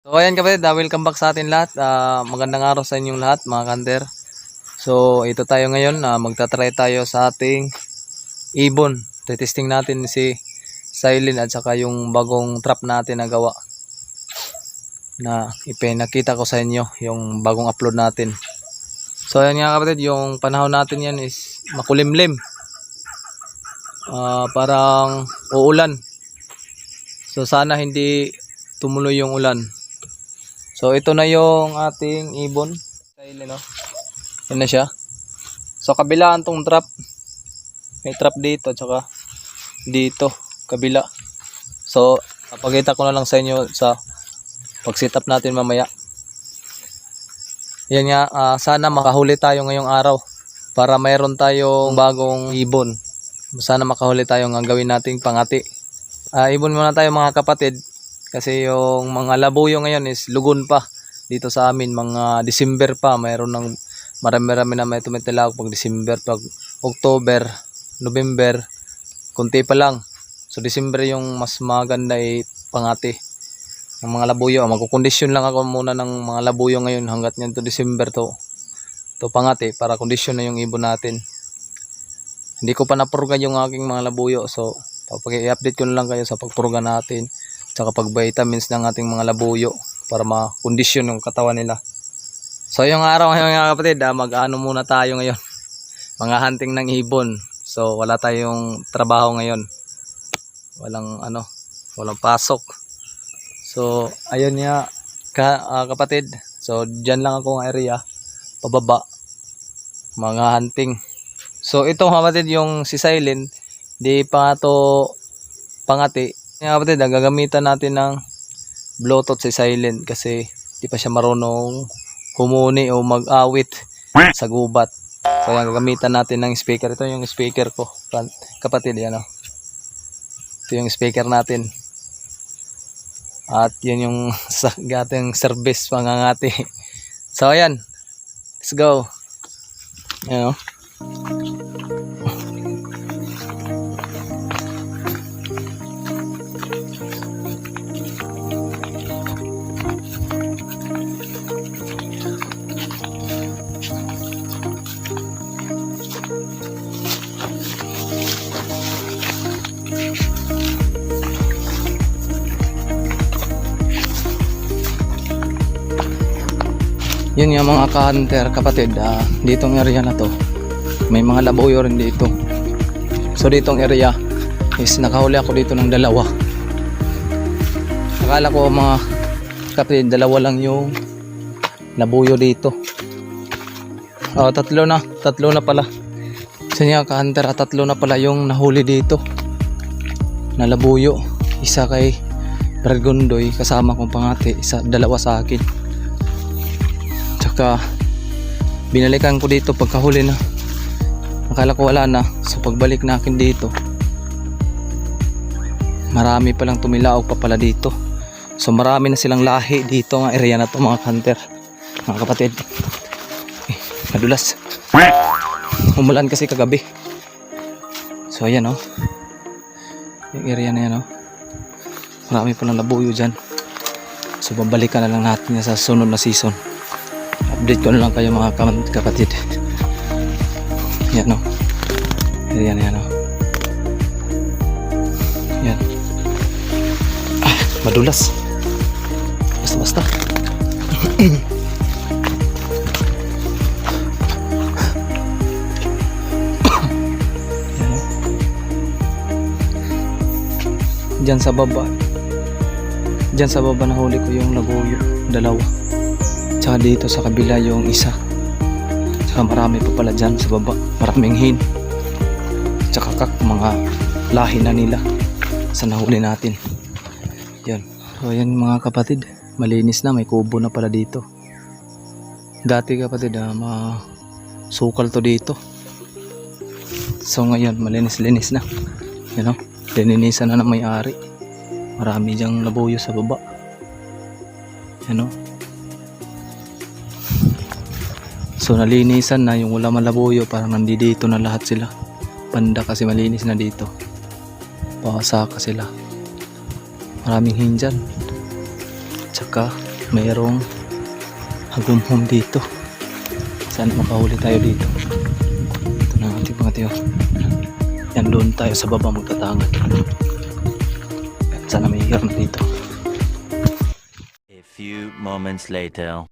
So ayan kapatid, welcome back sa atin lahat. Magandang araw sa inyong lahat mga kanter. So ito tayo ngayon, magta-try tayo sa ating ibon. Testing natin si Silent at saka yung bagong trap natin na gawa. Na ipinakita ko sa inyo yung bagong upload natin. So ayan nga kapatid, yung panahon natin yan is makulimlim. Parang uulan. So sana hindi tumuloy yung ulan. So ito na yung ating ibon. Silent, no? Yan na siya. So kabilaan tong trap. May trap dito tsaka dito kabila. So papakita ko na lang sa inyo sa pag setup natin mamaya. Yan nga, sana makahuli tayo ngayong araw para mayroon tayong bagong ibon. Sana makahuli tayo ng gawin nating pangati. Ibon muna tayo mga kapatid. Kasi yung mga labuyo ngayon is lugon pa dito sa amin, mga December pa, mayroon ng marami-rami na may tumitilawak pag December, pag October, November, kunti pa lang. So December yung mas maganda pangati ng mga labuyo. Magkukondisyon lang ako muna ng mga labuyo ngayon hanggat nyan to December to pangati para kondisyon na yung ibon natin. Hindi ko pa napurga yung aking mga labuyo, so i-update ko na lang kayo sa pagpurga natin tsaka pag vitamins ng ating mga labuyo para makondisyon yung katawan nila. So yung araw ngayon mga kapatid, mag-ano muna tayo ngayon, mga hunting ng ibon. So wala tayong trabaho ngayon, walang pasok. So ayun nga kapatid, so dyan lang ako ng area pababa, mga hunting. So ito kapatid, yung si Silent, di pa to pangati. Nga kapatid, gagamitan natin ng Bluetooth si Silent kasi di pa siya marunong humuni o mag-awit sa gubat. So yan, gagamitan natin ng speaker. Ito yung speaker ko kapatid, yan o. Ito yung speaker natin. At yun yung ating service pangangati. So ayan, let's go. Yan o. Yun yung mga ka-hunter kapatid, ditong area na to may mga labuyo rin dito. So ditong area is nakahuli ako dito ng dalawa. Akala ko mga kapatid, dalawa lang yung labuyo dito. Tatlo na pala. So yung ka-hunter, tatlo na pala yung nahuli dito na labuyo. Isa kay Bergondoy kasama kong pangati, dalawa sa akin. Tsaka binalikan ko dito pagkahuli na, akala ko wala na. So pagbalik na akin dito, marami palang tumilaog pa pala dito. So marami na silang lahi dito ng area na to mga hunter, mga kapatid. Madulas, umulan kasi kagabi. So ayan o, yung area na yan o, marami palang labuyo dyan. So babalikan na lang natin sa sunod na season. Update ko na lang kayo mga kapatid. Yan o. Yan o. Yan. Madulas. Basta. Yan o. Diyan sa baba. Diyan sa baba nahuli ko yung labuyo. Dalawa. Tsaka dito sa kabila yung isa. Tsaka marami pa pala dyan sa baba. Maraming hin. Tsaka mga lahi na nila sa nahuli natin. Yan. So yan mga kapatid, malinis na, may kubo na pala dito. Dati kapatid, sukal to dito. So ngayon malinis-linis na. Yan o, lininisan na ng may-ari. Marami dyang labuyo sa baba. Yan o. So nalinisan na yung wala malabuyo, parang nandito na lahat sila. Banda kasi malinis na dito. Pasaka sila. Maraming hin dyan. Tsaka mayroong hagumhum dito. Sana makahuli tayo dito. Ito na ang ating mga tiyo. Yan, doon tayo sa baba magtatangan. Yan, sana may hirap na dito. A few moments later.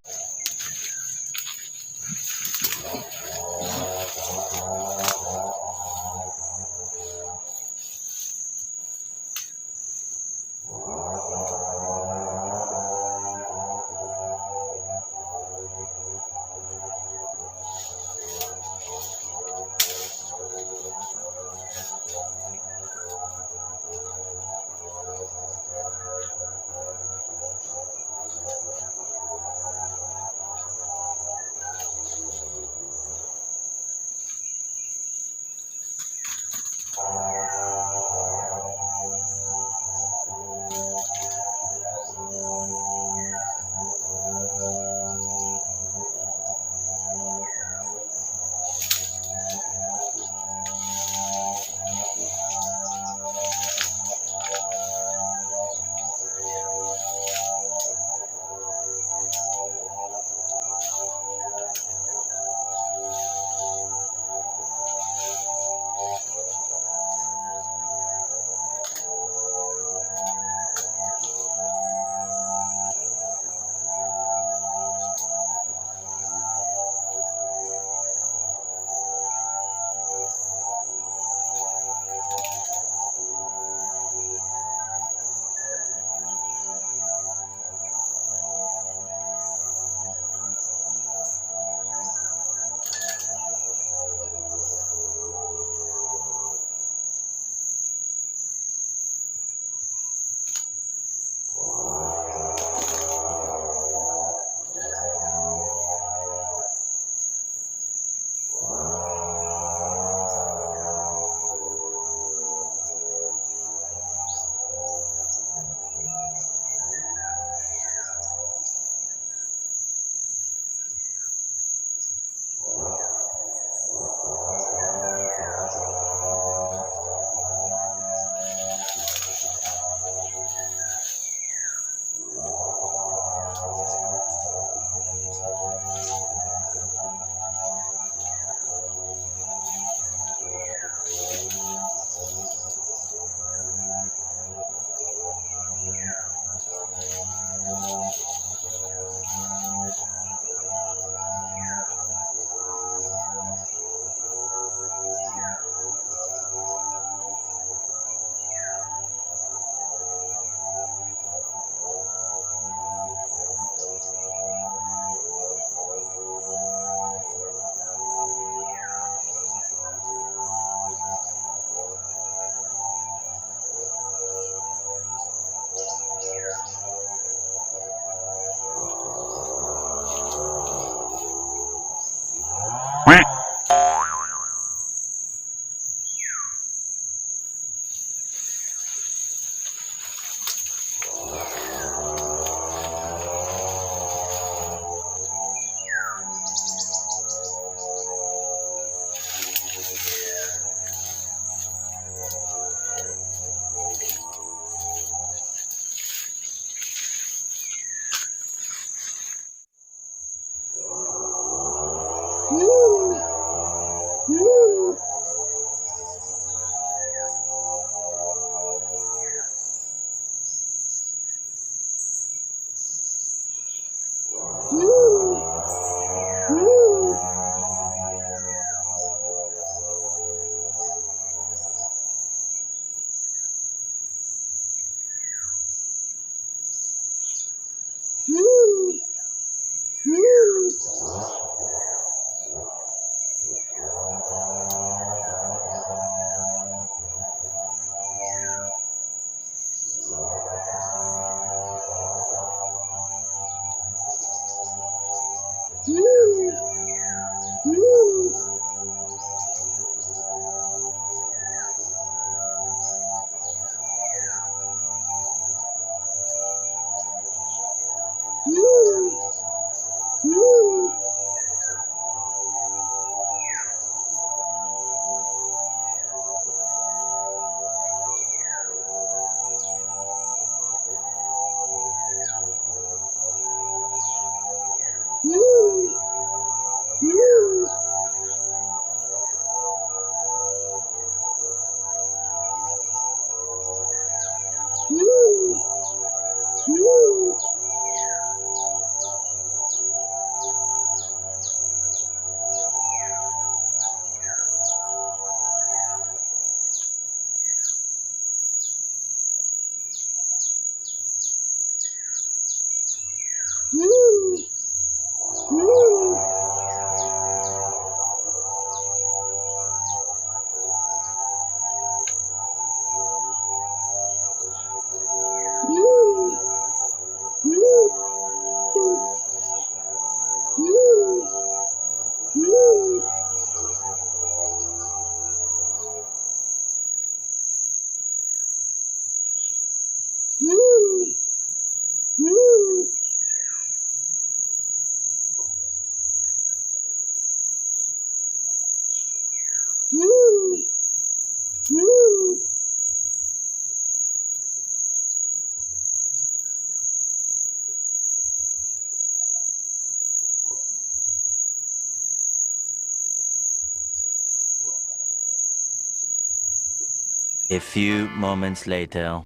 A few moments later.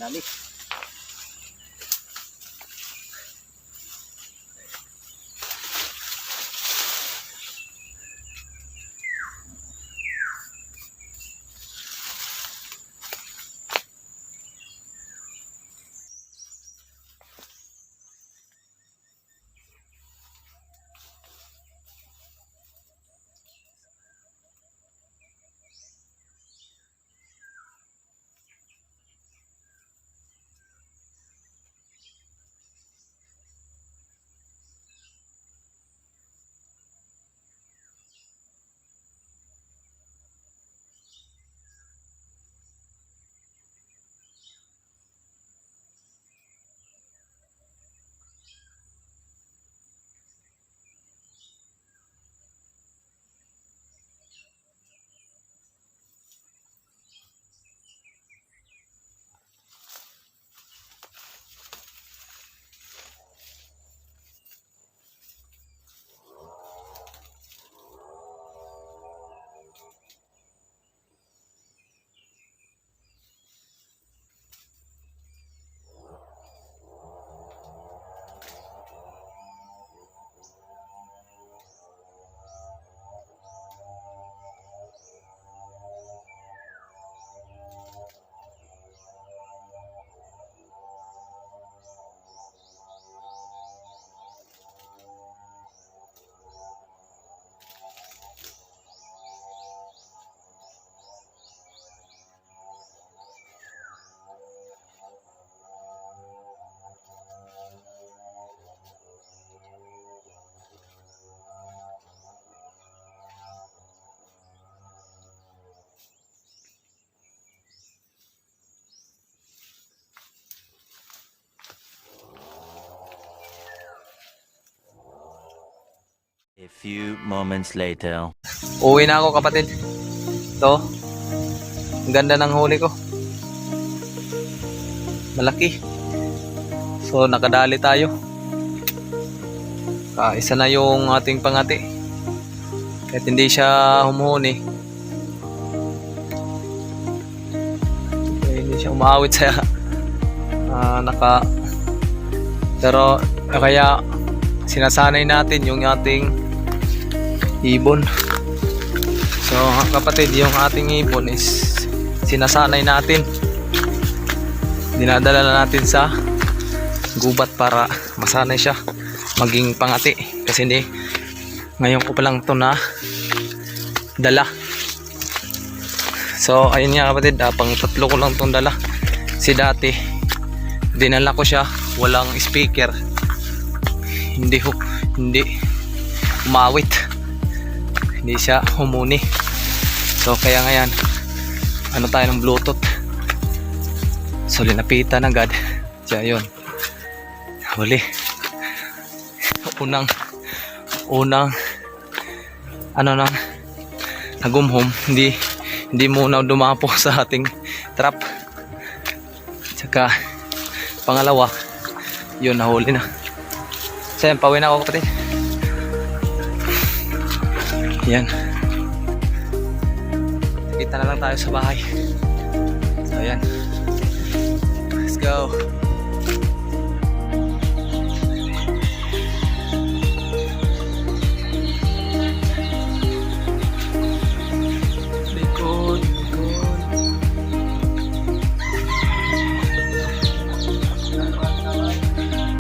Dali. A few moments later. Uwi na ako kapatid. Ito. Ang ganda ng huli ko. Malaki. So nakadali tayo. Isa na yung ating pangati. Kahit hindi siya humuhuni. Hindi siya umawit sa pero kaya sinasanay natin yung ating ibon. So kapatid, yung ating ibon is sinasanay natin, dinadala na natin sa gubat para masanay siya maging pangati, kasi hindi ngayon ko pa lang to na dala. So ayun nga kapatid, pang tatlo ko lang tong dala. Si dati dinala ko siya walang speaker, hindi umawit, hindi siya humuni. So kaya ngayon ano tayo ng bluetooth, so linapitan agad siya. Yun, huli. unang ano nang nagumhom, hindi muna dumapo sa ating trap. Tsaka pangalawa, yun, nahuli na. So yan, pauwi na ako kapatid. Yan, kita na lang tayo sa bahay. So yan, let's go.